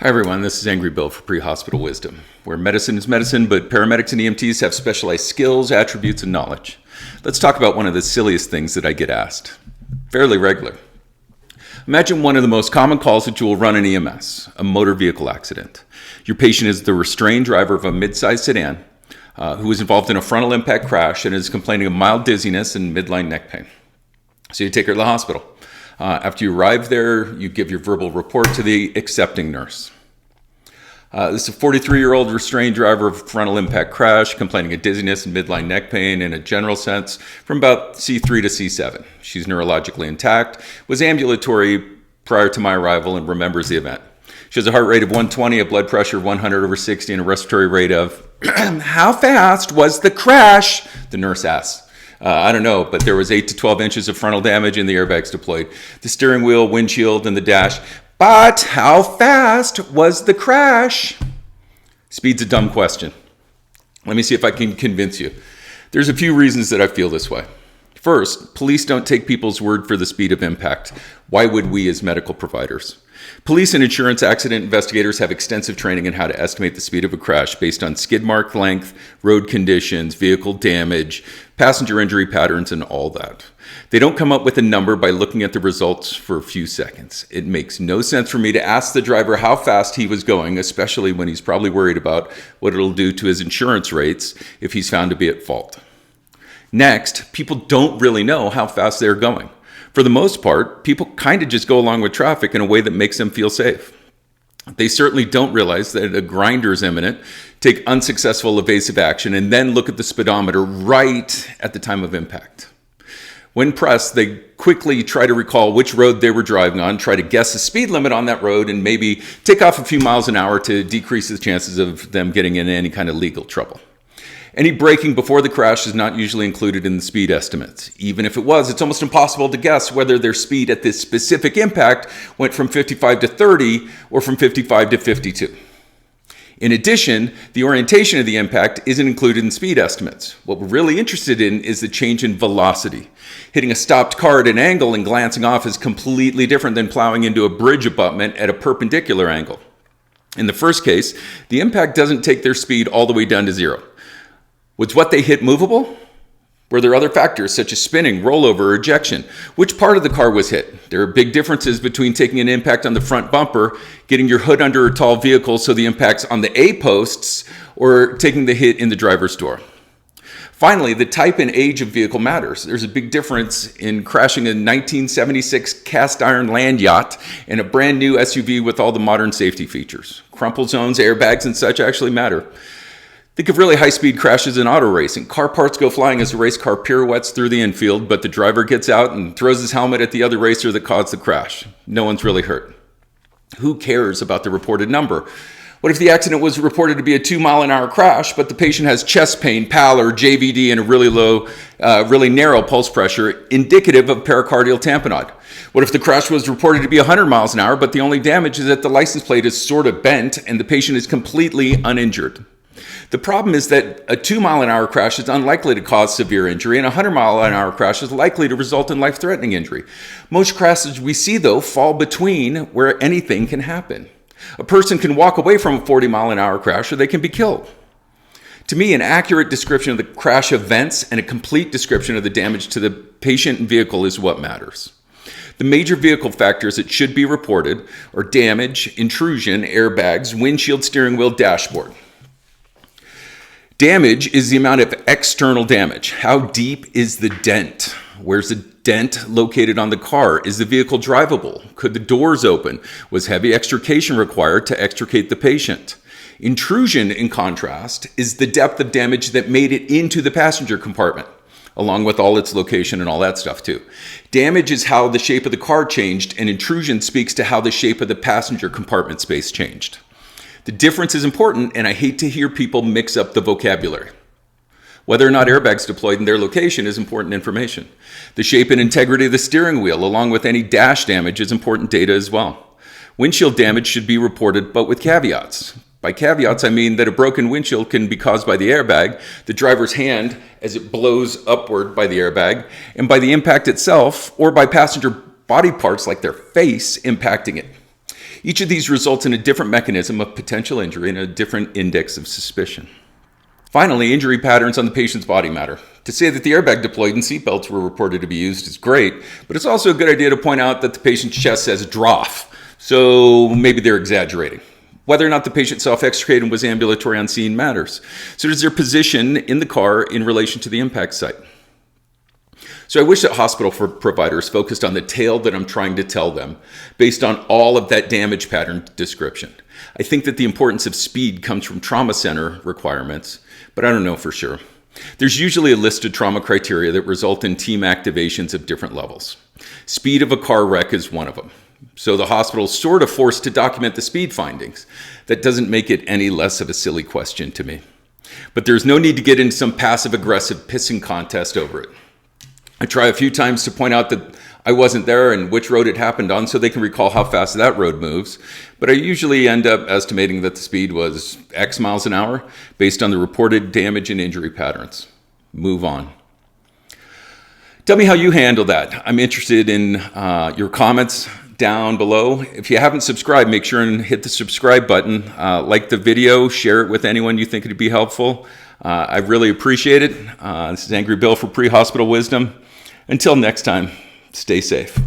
Hi everyone, this is Angry Bill for Pre-Hospital Wisdom, where medicine is medicine, but paramedics and EMTs have specialized skills, attributes, and knowledge. Let's talk about one of the silliest things that I get asked, fairly regular. Imagine one of the most common calls that you will run in EMS, a motor vehicle accident. Your patient is the restrained driver of a mid-sized sedan who was involved in a frontal impact crash and is complaining of mild dizziness and midline neck pain. So you take her to the hospital. After you arrive there, you give your verbal report to the accepting nurse. This is a 43-year-old restrained driver of frontal impact crash, complaining of dizziness and midline neck pain in a general sense from about C3 to C7. She's neurologically intact, was ambulatory prior to my arrival, and remembers the event. She has a heart rate of 120, a blood pressure of 100/60, and a respiratory rate of, how fast was the crash? The nurse asks. I don't know, but there was 8 to 12 inches of frontal damage and the airbags deployed. The steering wheel, windshield, and the dash. But how fast was the crash? Speed's a dumb question. Let me see if I can convince you. There's a few reasons that I feel this way. First, police don't take people's word for the speed of impact. Why would we as medical providers? Police and insurance accident investigators have extensive training in how to estimate the speed of a crash based on skid mark length, road conditions, vehicle damage, passenger injury patterns, and all that. They don't come up with a number by looking at the results for a few seconds. It makes no sense for me to ask the driver how fast he was going, especially when he's probably worried about what it'll do to his insurance rates if he's found to be at fault. Next, people don't really know how fast they're going. For the most part, people kind of just go along with traffic in a way that makes them feel safe. They certainly don't realize that a grinder is imminent, take unsuccessful evasive action, and then look at the speedometer right at the time of impact. When pressed, they quickly try to recall which road they were driving on, try to guess the speed limit on that road, and maybe take off a few miles an hour to decrease the chances of them getting in any kind of legal trouble. Any braking before the crash is not usually included in the speed estimates. Even if it was, it's almost impossible to guess whether their speed at this specific impact went from 55 to 30 or from 55 to 52. In addition, the orientation of the impact isn't included in speed estimates. What we're really interested in is the change in velocity. Hitting a stopped car at an angle and glancing off is completely different than plowing into a bridge abutment at a perpendicular angle. In the first case, the impact doesn't take their speed all the way down to zero. Was what they hit movable? Were there other factors such as spinning, rollover, or ejection? Which part of the car was hit? There are big differences between taking an impact on the front bumper, getting your hood under a tall vehicle so the impact's on the A-posts, or taking the hit in the driver's door. Finally, the type and age of vehicle matters. There's a big difference in crashing a 1976 cast iron land yacht and a brand new SUV with all the modern safety features. Crumple zones, airbags, and such actually matter. Think of really high-speed crashes in auto racing. Car parts go flying as the race car pirouettes through the infield, but the driver gets out and throws his helmet at the other racer that caused the crash. No one's really hurt. Who cares about the reported number? What if the accident was reported to be a 2-mile-an-hour crash, but the patient has chest pain, pallor, JVD, and a really low, really narrow pulse pressure, indicative of pericardial tamponade? What if the crash was reported to be 100 miles an hour, but the only damage is that the license plate is sort of bent and the patient is completely uninjured? The problem is that a 2-mile-an-hour crash is unlikely to cause severe injury, and a 100-mile-an-hour crash is likely to result in life-threatening injury. Most crashes we see, though, fall between where anything can happen. A person can walk away from a 40-mile-an-hour crash, or they can be killed. To me, an accurate description of the crash events and a complete description of the damage to the patient and vehicle is what matters. The major vehicle factors that should be reported are damage, intrusion, airbags, windshield, steering wheel, dashboard. Damage is the amount of external damage. How deep is the dent? Where's the dent located on the car? Is the vehicle drivable? Could the doors open? Was heavy extrication required to extricate the patient? Intrusion, in contrast, is the depth of damage that made it into the passenger compartment, along with all its location and all that stuff too. Damage is how the shape of the car changed, and intrusion speaks to how the shape of the passenger compartment space changed. The difference is important, and I hate to hear people mix up the vocabulary. Whether or not airbags deployed in their location is important information. The shape and integrity of the steering wheel, along with any dash damage, is important data as well. Windshield damage should be reported, but with caveats. By caveats, I mean that a broken windshield can be caused by the airbag, the driver's hand as it blows upward by the airbag, and by the impact itself, or by passenger body parts like their face impacting it. Each of these results in a different mechanism of potential injury and a different index of suspicion. Finally, injury patterns on the patient's body matter. To say that the airbag deployed and seatbelts were reported to be used is great, but it's also a good idea to point out that the patient's chest says "drough," so maybe they're exaggerating. Whether or not the patient self-extricated and was ambulatory on scene matters. So does their position in the car in relation to the impact site? So I wish that hospital providers focused on the tale that I'm trying to tell them based on all of that damage pattern description. I think that the importance of speed comes from trauma center requirements, but I don't know for sure. There's usually a list of trauma criteria that result in team activations of different levels. Speed of a car wreck is one of them. So the hospital's sort of forced to document the speed findings. That doesn't make it any less of a silly question to me. But there's no need to get into some passive-aggressive pissing contest over it. I try a few times to point out that I wasn't there and which road it happened on so they can recall how fast that road moves. But I usually end up estimating that the speed was X miles an hour based on the reported damage and injury patterns. Move on. Tell me how you handle that. I'm interested in your comments down below. If you haven't subscribed, make sure and hit the subscribe button. Like the video, share it with anyone you think it'd be helpful. I really appreciate it. This is Angry Bill for Pre-Hospital Wisdom. Until next time, stay safe.